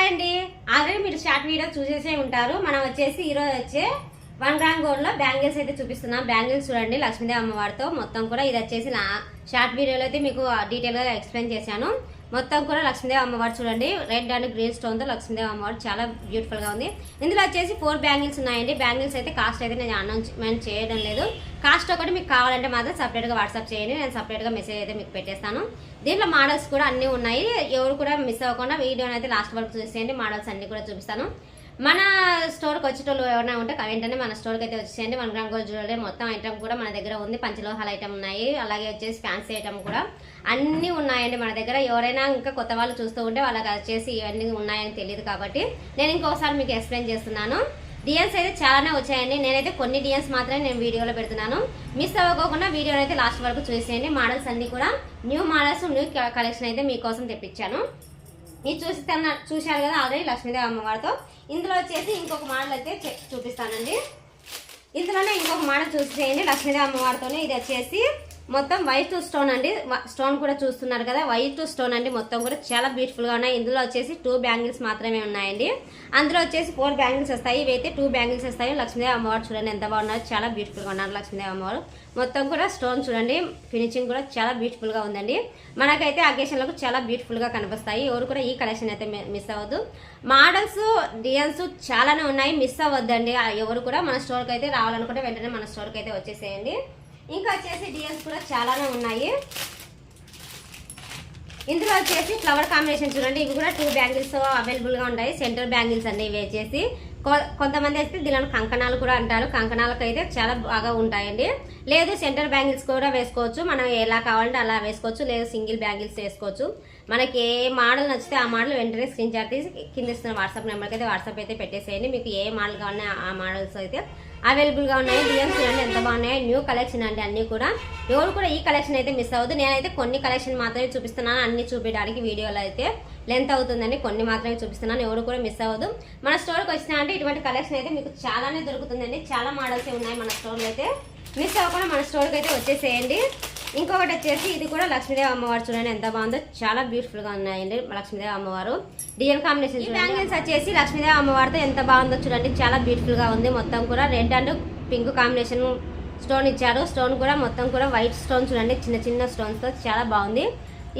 Hi అండి, already మీరు short video చూసేసే ఉంటారు. మనం వచ్చేసి ఈరోజు వచ్చే 1 గ్రామ్ గోల్డ్ లో బ్యాంగిల్స్ అయితే చూపిస్తున్నాం. బ్యాంగిల్స్ చూడండి, లక్ష్మీదేవి అమ్మవారితో మొత్తం కూడా. ఇది వచ్చేసి షార్ట్ వీడియోలో అయితే మీకు డీటెయిల్ గా ఎక్స్ప్లెయిన్ చేశాను. మొత్తం కూడా లక్ష్మీదేవి అమ్మవారు చూడండి, రెడ్ అండ్ గ్రీన్ స్టోన్ తో లక్ష్మీదేవి అమ్మవారు చాలా బ్యూటిఫుల్ గా ఉంది. ఇందులో వచ్చేసి 4 బ్యాంగిల్స్ ఉన్నాయండి. బ్యాంగిల్స్ అయితే కాస్ట్ అయితే నేను అనౌన్స్మెంట్ చేయడం లేదు. కాస్ట్ ఒకటి మీకు కావాలంటే మాత్రం సపరేట్ గా వాట్సాప్ చేయండి, నేను సపరేట్ గా మెసేజ్ అయితే మీకు పెట్టేస్తాను. దీంట్లో మోడల్స్ కూడా అన్ని ఉన్నాయి, ఎవరు కూడా మిస్ అవ్వకుండా వీడియోని అయితే లాస్ట్ వరకు చూసేయండి. మోడల్స్ అన్ని కూడా చూపిస్తాను. మన స్టోర్కి వచ్చేటోళ్ళు ఎవరైనా ఉంటే వెంటనే మన స్టోర్కి అయితే వచ్చేయండి. 1 గ్రామ్ గోల్డ్ జ్యువెలరీ మొత్తం ఐటమ్ కూడా మన దగ్గర ఉంది. పంచలోహాల ఐటమ్ ఉన్నాయి, అలాగే వచ్చేసి ఫ్యాన్సీ ఐటమ్ కూడా అన్నీ ఉన్నాయండి మన దగ్గర. ఎవరైనా ఇంకా కొత్త వాళ్ళు చూస్తూ ఉంటే వాళ్ళకి వచ్చేసి ఇవన్నీ ఉన్నాయని తెలియదు కాబట్టి నేను ఇంకోసారి మీకు ఎక్స్ప్లెయిన్ చేస్తున్నాను. డిజైన్స్ అయితే చాలానే వచ్చాయండి. నేనైతే కొన్ని డిజైన్స్ మాత్రమే నేను వీడియోలో పెడుతున్నాను. మిస్ అవ్వకుండా వీడియోని అయితే లాస్ట్ వరకు చూసేయండి. మోడల్స్ అన్ని కూడా న్యూ మోడల్స్, న్యూ కలెక్షన్ అయితే మీకోసం తెప్పించాను. ఇది చూశారు కదా ఆల్రెడీ లక్ష్మీదేవి అమ్మవారితో. ఇందులో వచ్చేసి ఇంకొక మోడల్ అయితే చూపిస్తానండి. ఇందులోనే ఇంకొక మోడల్ చూసేయండి లక్ష్మీదేవి అమ్మవారితోనే. ఇది వచ్చేసి మొత్తం వైట్ స్టోన్ అండి. స్టోన్ కూడా చూస్తున్నారు కదా, వైట్ స్టోన్ అండి. మొత్తం కూడా చాలా బ్యూటిఫుల్ గా ఉన్నాయి. ఇందులో వచ్చేసి 2 బ్యాంగిల్స్ మాత్రమే ఉన్నాయండి. అందులో వచ్చేసి 4 బ్యాంగిల్స్ వస్తాయి. ఇవైతే 2 బ్యాంగిల్స్ వస్తాయి. లక్ష్మీదేవి అమ్మవారు చూడండి ఎంత బాగున్నారు, చాలా బ్యూటిఫుల్ గా ఉన్నారు లక్ష్మీదేవి అమ్మవారు. మొత్తం కూడా స్టోన్ చూడండి, ఫినిషింగ్ కూడా చాలా బ్యూటిఫుల్ గా ఉందండి. మనకైతే అకేషన్లకు చాలా బ్యూటిఫుల్ గా కనిపిస్తాయి. ఎవరు కూడా ఈ కలెక్షన్ అయితే మిస్ అవ్వద్దు. మోడల్స్, డిజైన్స్ చాలానే ఉన్నాయి, మిస్ అవ్వద్దండి. ఎవరు కూడా మన స్టోర్కి అయితే రావాలనుకుంటే వెంటనే మన స్టోర్కి అయితే వచ్చేసేయండి. ఇంకా వచ్చేసి డిజైన్స్ కూడా చాలానే ఉన్నాయి. ఇందులో వచ్చేసి ఫ్లవర్ కాంబినేషన్ చూడండి, ఇవి కూడా 2 బ్యాంగిల్స్ అవైలబుల్ గా ఉంటాయి. సెంటర్ బ్యాంగిల్స్ అండి ఇవి వచ్చేసి. కొంతమంది అయితే దీనిలో కంకణాలు కూడా అంటారు. కంకణాలకు అయితే చాలా బాగా ఉంటాయండి. లేదు సెంటర్ బ్యాంగిల్స్ కూడా వేసుకోవచ్చు, మనం ఎలా కావాలంటే అలా వేసుకోవచ్చు. లేదు సింగిల్ బ్యాంగిల్స్ వేసుకోవచ్చు. మనకి ఏ మోడల్ నచ్చితే ఆ మోడల్ వెంటనే స్క్రీన్ షాట్ తీసి కింద ఇస్తున్న వాట్సాప్ నెంబర్కి అయితే వాట్సాప్ అయితే పెట్టేసేయండి. మీకు ఏ మోడల్ కావాలన్నా ఆ మోడల్స్ అయితే అవైలబుల్ గా ఉన్నాయి. డిజైన్స్ చూడండి ఎంత బాగున్నాయి, న్యూ కలెక్షన్ అండి అన్ని కూడా. ఎవరు కూడా ఈ కలెక్షన్ అయితే మిస్ అవ్వద్దు. నేనైతే కొన్ని కలెక్షన్ మాత్రమే చూపిస్తున్నాను, అన్ని చూపించడానికి వీడియోలో అయితే లెంత్ అవుతుందని కొన్ని మాత్రమే చూపిస్తున్నాను. ఎవరు కూడా మిస్ అవ్వదు. మన స్టోర్కి వచ్చినా అంటే ఇటువంటి కలెక్షన్ అయితే మీకు చాలానే దొరుకుతుందండి. చాలా మోడల్స్ ఉన్నాయి మన స్టోర్లో అయితే. మిస్ అవ్వకుండా మన స్టోర్కి అయితే వచ్చేసేయండి. ఇంకొకటి వచ్చేసి ఇది కూడా లక్ష్మీదేవి అమ్మవారు చూడండి ఎంత బాగుందో, చాలా బ్యూటిఫుల్ గా ఉన్నాయండి లక్ష్మీదేవి అమ్మవారు. డిజైన్ కాంబినేషన్ బ్యాంగిల్స్ వచ్చేసి లక్ష్మీదేవి అమ్మవారితో ఎంత బాగుందో చూడండి, చాలా బ్యూటిఫుల్ గా ఉంది. మొత్తం కూడా red and pink combination stone ఇచ్చారు. స్టోన్ కూడా మొత్తం కూడా వైట్ స్టోన్ చూడండి, చిన్న చిన్న స్టోన్స్ తో చాలా బాగుంది.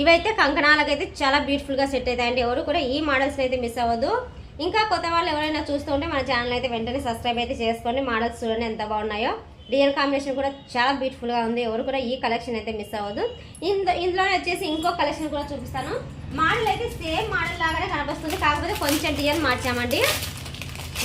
ఇవైతే కంకణాలకైతే చాలా బ్యూటిఫుల్ గా సెట్ అవుతాయండి. ఎవరు కూడా ఈ మోడల్స్ అయితే మిస్ అవ్వద్దు. ఇంకా కొత్త వాళ్ళు ఎవరైనా చూస్తూ ఉంటే మన ఛానల్ అయితే వెంటనే సబ్స్క్రైబ్ అయితే చేసుకోండి. మోడల్స్ చూడండి ఎంత బాగున్నాయో, డిజైన్ కాంబినేషన్ కూడా చాలా బ్యూటిఫుల్ గా ఉంది. ఎవరు కూడా ఈ కలెక్షన్ అయితే మిస్ అవ్వదు. ఇందులోనే వచ్చేసి ఇంకో కలెక్షన్ కూడా చూపిస్తాను. మోడల్ అయితే సేమ్ మోడల్ లాగానే కనిపిస్తుంది, కాకపోతే కొంచెం డిజైన్ మార్చామండి.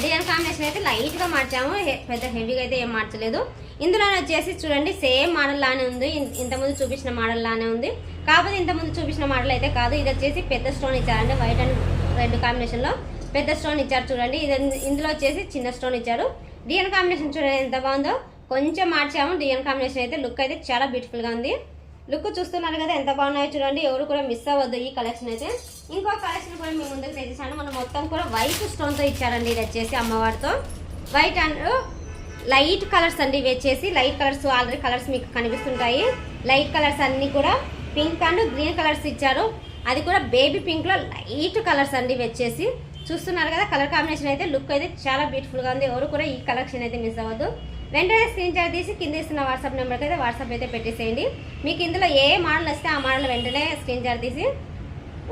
డిజైన్ కాంబినేషన్ అయితే లైట్ గా మార్చాము, పెద్ద హెవీగా అయితే ఏం మార్చలేదు. ఇందులోనే వచ్చేసి చూడండి సేమ్ మోడల్ లానే ఉంది, ఇంతకుముందు చూపించిన మోడల్ లానే ఉంది. కాకపోతే ఇంతకుముందు చూపించిన మోడల్ అయితే కాదు. ఇది వచ్చేసి పెద్ద స్టోన్ ఇచ్చారండి, వైట్ అండ్ రెడ్ కాంబినేషన్ లో పెద్ద స్టోన్ ఇచ్చారు చూడండి. ఇందులో వచ్చేసి చిన్న స్టోన్ ఇచ్చారు. డిజైన్ కాంబినేషన్ చూడండి ఎంత బాగుందో, కొంచెం మార్చాము. డిజైన్ కాంబినేషన్ అయితే లుక్ అయితే చాలా బ్యూటిఫుల్ గా ఉంది. లుక్ చూస్తున్నారు కదా ఎంత బాగున్నాయో చూడండి. ఎవరు కూడా మిస్ అవ్వద్దు ఈ కలెక్షన్ అయితే. ఇంకో కలెక్షన్ కూడా మేము ముందుకు తెచ్చేసాను. మనం మొత్తం కూడా వైట్ స్టోన్ తో ఇచ్చారండి. ఇది వచ్చేసి అమ్మవారితో వైట్ అండ్ లైట్ కలర్స్ అండి. ఇవి వచ్చేసి లైట్ కలర్స్, ఆల్రెడీ కలర్స్ మీకు కనిపిస్తుంటాయి. లైట్ కలర్స్ అన్ని కూడా పింక్ అండ్ గ్రీన్ కలర్స్ ఇచ్చారు. అది కూడా బేబీ పింక్ లో లైట్ కలర్స్ అండి. ఇవి వచ్చేసి చూస్తున్నారు కదా, కలర్ కాంబినేషన్ అయితే లుక్ అయితే చాలా బ్యూటిఫుల్ గా ఉంది. ఎవరు కూడా ఈ కలెక్షన్ అయితే మిస్ అవ్వద్దు. వెంటనే స్క్రీన్ షాట్ తీసి కింద ఇస్తున్న వాట్సాప్ నెంబర్కి అయితే వాట్సాప్ అయితే పెట్టేసేయండి. మీకు ఇందులో ఏ మోడల్ వస్తే ఆ మోడల్ వెంటనే స్క్రీన్ షాట్ తీసి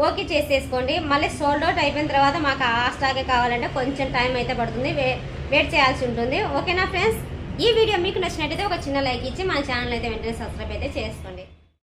ఓకే చేసేసుకోండి. మళ్ళీ సోల్డ్ అవుట్ అయిపోయిన తర్వాత మాకు ఆ స్టాకే కావాలంటే కొంచెం టైం అయితే పడుతుంది, వెయిట్ చేయాల్సి ఉంటుంది. ఓకేనా ఫ్రెండ్స్, ఈ వీడియో మీకు నచ్చినట్టయితే ఒక చిన్న లైక్ ఇచ్చి మన ఛానల్ అయితే వెంటనే సబ్స్క్రైబ్ అయితే చేసుకోండి.